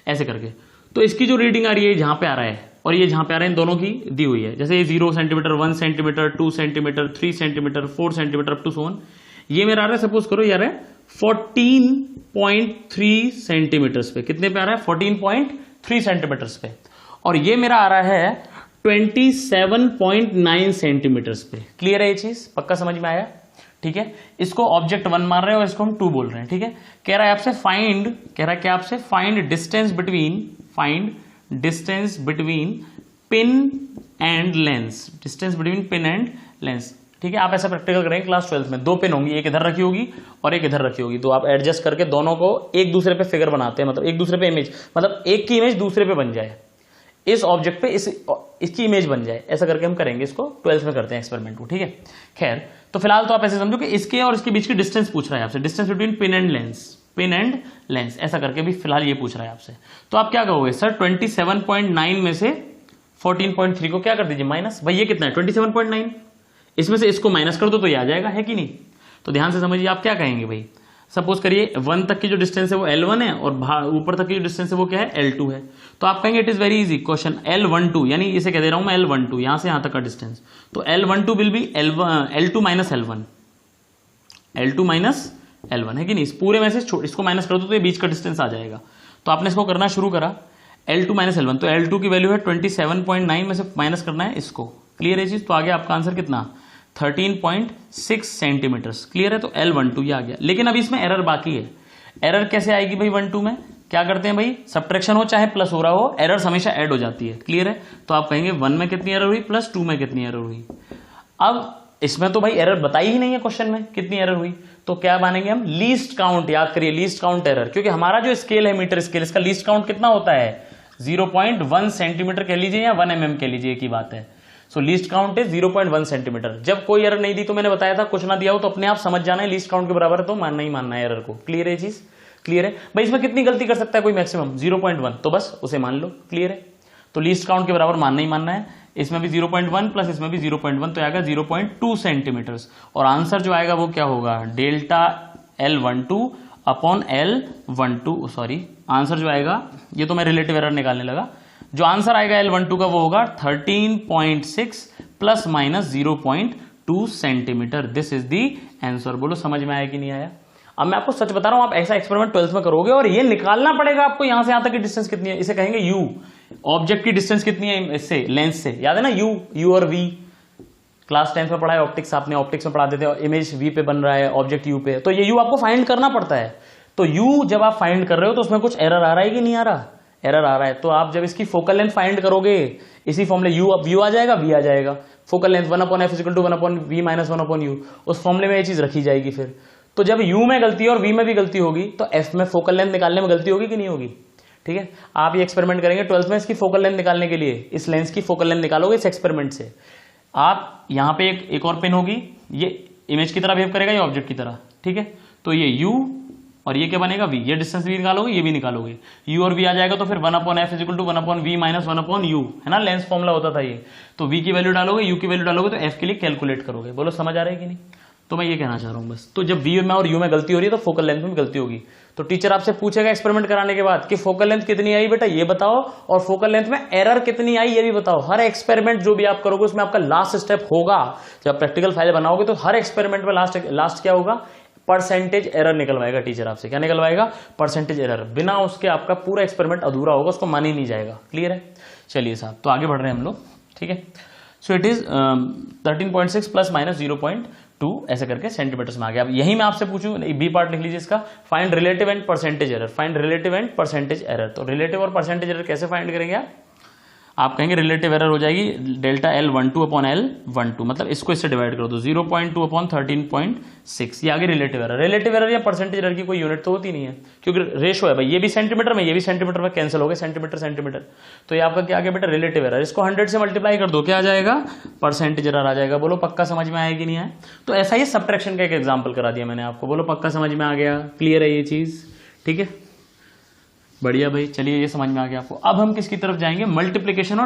ऐसे करके। तो इसकी जो रीडिंग आ रही है जहां पे आ रहा है और ये जहां पे आ रहा है, इन दोनों की दी हुई है। जैसे ये 0 centimetre 1 centimetre 2 centimetre 3 centimetre 4 centimetre up to so on. ये मेरा आ रहा है सपोज करो यार 14.3 सेंटीमीटर्स पे। कितने पे आ रहा है 14.3 सेंटीमीटर्स पे। और ये मेरा आ रहा है 27.9 सेंटीमीटर्स पे। क्लियर है ये चीज, पक्का समझ में आया। ठीक है इसको ऑब्जेक्ट 1 मान रहे हैं और इसको हम 2 बोल रहे हैं। ठीक है कह रहा है आपसे find distance between pin and lens. ठीक है आप ऐसा प्रैक्टिकल करेंगे क्लास 12 में। 2 पिन होंगी, एक इधर रखी होगी और एक इधर रखी होगी। तो आप एडजस्ट करके दोनों को एक दूसरे पे फिगर बनाते हैं, मतलब एक दूसरे पे इमेज, मतलब एक की इमेज दूसरे पे बन जाए, इस ऑब्जेक्ट पे इसकी इमेज बन जाए। ऐसा करके हम करेंगे इसको 12th में करते हैं एक्सपेरिमेंट को। ठीक है खैर तो फिलहाल तो आप ऐसे समझो कि इसके और इसके बीच की डिस्टेंस पूछ रहा है आपसे, distance between pin and lens ऐसा करके भी फिलहाल ये पूछ रहा है आपसे। तो आप क्या कहोगे सर 27.9 में से 14.3 को क्या कर दीजिए माइनस। भाई ये कितना है 27.9, इसमें से इसको माइनस कर दो तो ये आ जाएगा, है कि नहीं। तो ध्यान से समझिए आप क्या कहेंगे भाई। सपोज करिए 1 तक की जो डिस्टेंस है वो L1 है और ऊपर तक की जो डिस्टेंस है वो क्या है L2 है। तो आप कहेंगे it is very easy question L12, यानी इसे कह दे रहा हूं मैं L12, यहां से यहां तक का डिस्टेंस। तो L12 will be L2 minus L1 है कि नहीं। इस पूरे में से इसको माइनस कर दो तो ये बीच का डिस्टेंस आ जाएगा। तो आपने इसको करना शुरू करा L2 माइनस L1, तो L2 की वैल्यू है 27.9 में से माइनस करना है इसको। क्लियर है चीज। तो आगे आपका आंसर कितना 13.6 सेंटीमीटर्स। क्लियर है। तो L12 ये आ गया। लेकिन अभी इसमें एरर बाकी है। एरर कैसे आएगी भाई 12 में, क्या करते हैं भाई सब्ट्रैक्शन हो चाहे प्लस हो रहा हो, एरर्स हमेशा ऐड हो जाती है। क्लियर है। तो आप कहेंगे 1 में कितनी एरर हुई प्लस 2 में कितनी एरर हुई। अब इसमें तो भाई एरर बताई ही नहीं है क्वेश्चन में कितनी एरर हुई, तो क्या मानेंगे हम, लीस्ट काउंट। याद करिए लीस्ट काउंट एरर, क्योंकि हमारा जो स्केल है मीटर स्केल, इसका लीस्ट काउंट कितना होता है 0.1 सेंटीमीटर कह लीजिए या 1 mm कह लीजिए, एक ही बात है। सो लीस्ट काउंट इज 0.1 सेंटीमीटर। जब कोई एरर नहीं दी तो मैंने बताया था, कुछ ना दिया हो तो अपने आप समझ जाना है लीस्ट काउंट के बराबर है तो मानना ही मानना है एरर को। क्लियर है चीज, क्लियर है भाई। इसमें कितनी गलती कर सकता है कोई मैक्सिमम 0.1, तो बस उसे मान लो, क्लियर है। तो लीस्ट काउंट के बराबर मानना ही मानना है। इसमें भी 0.1 प्लस इसमें भी 0.1 तो आएगा 0.2 सेंटीमीटर्स। और आंसर जो आएगा वो क्या होगा, delta L12 upon L12, sorry answer जो आएगा, ये तो मैं रिलेटिव एरर निकालने लगा, जो आंसर आएगा L12 का वो होगा 13.6 plus minus 0.2 centimetre. This is the answer. बोलो समझ में आया कि नहीं आया। अब मैं आपको सच बता रहा हूं, आप ऐसा एक्सपेरिमेंट 12th में करोगे और ये निकालना पड़ेगा आपको, यहां से यहां तक की डिस्टेंस कितनी है, इसे कहेंगे यू। ऑब्जेक्ट की डिस्टेंस कितनी है इससे, लेंस से, याद है ना, यू और वी। क्लास 10th में पढ़ा है ऑप्टिक्स, आपने ऑप्टिक्स में पढ़ा देते हैं, इमेज वी पे बन रहा है, ऑब्जेक्ट यू पे, तो ये यू आपको फाइंड करना पड़ता है। तो यू जब आप फाइंड कर रहे हो तो उसमें कुछ एरर आ रहा है कि नहीं आ रहा, एरर आ रहा है। तो आप जब इसकी फोकल लेंथ फाइंड करोगे, इसी फॉर्मूले यू आ जाएगा, वी आ जाएगा, focal length 1/f = 1/v - 1/u, उस फॉर्मूले में ये चीज रखी जाएगी। फिर तो जब यू में गलती है और वी में भी गलती होगी तो एफ में फोकल लेंथ निकालने में गलती होगी कि नहीं होगी। ठीक है, आप ये एक्सपेरिमेंट करेंगे 12th में, इसकी फोकल लेंथ निकालने के लिए, इस लेंस की फोकल लेंथ निकालोगे इस एक्सपेरिमेंट से। आप यहां पे एक और पेन होगी, ये इमेज की तरह बिहेव करेगा या ऑब्जेक्ट की तरह, ठीक है। तो ये यू और ये क्या बनेगा वी, ये डिस्टेंस भी निकालोगे, ये भी निकालोगे, यू और वी आ जाएगा तो फिर 1/f = 1/v - 1/u, है ना, लेंस फॉर्मूला होता था ये। तो v की वैल्यू डालोगे, u की वैल्यू डालोगे तो f के लिए कैलकुलेट करोगे। बोलो समझ आ रहा है कि नहीं। तो मैं ये कहना चाह रहा हूं बस। तो जब v में और u में गलती हो रही है तो फोकल लेंथ में गलती होगी। तो टीचर आपसे पूछेगा एक्सपेरिमेंट कराने के बाद कि फोकल लेंथ कितनी आई बेटा ये बताओ, और फोकल लेंथ में एरर कितनी आई ये भी बताओ। हर एक्सपेरिमेंट जो भी आप करोगे उसमें आपका लास्ट स्टेप होगा, जब प्रैक्टिकल फाइल बनाओगे तो हर एक्सपेरिमेंट में लास्ट क्या होगा, परसेंटेज एरर निकलवाएगा टीचर आपसे। क्या निकलवाएगा, परसेंटेज एरर। बिना उसके आपका पूरा एक्सपेरिमेंट अधूरा होगा, उसको मान ही नहीं जाएगा। क्लियर है, चलिए साहब, तो आगे बढ़ रहे हैं हम लोग, ठीक है। So it is 13.6 plus minus 0.2 ऐसे करके सेंटीमीटर्स में आ गया। अब यही मैं आपसे पूछूं, बी पार्ट लिख लीजिए इसका, find relative and percentage error. Find relative and percentage error. तो रिलेटिव और परसेंटेज एरर कैसे फाइंड करेंगे आप कहेंगे रिलेटिव एरर हो जाएगी डेल्टा L12 अपॉन L12, मतलब इसको इससे डिवाइड कर दो 0.2 अपॉन 13.6, ये आगे रिलेटिव एरर। रिलेटिव एरर या परसेंटेज एरर की कोई यूनिट तो होती नहीं है, क्योंकि रेशो है भाई, ये भी सेंटीमीटर में ये भी सेंटीमीटर में कैंसिल हो गए, सेंटीमीटर सेंटीमीटर। तो ये आपका क्या आ गया बेटा, रिलेटिव एरर। इसको 100 से मल्टीप्लाई कर दो, क्या आ जाएगा, परसेंटेज एरर आ जाएगा। बोलो पक्का समझ में आया कि नहीं आया। तो ऐसा ही सबट्रैक्शन का एक एग्जाम्पल करा दिया मैंने आपको। बोलो पक्का समझ में आ गया, क्लियर है ये चीज, ठीक है, बढ़िया भाई। चलिए ये समझ में आ गया आपको। अब हम किसकी तरफ जाएंगे, मल्टीप्लीकेशन और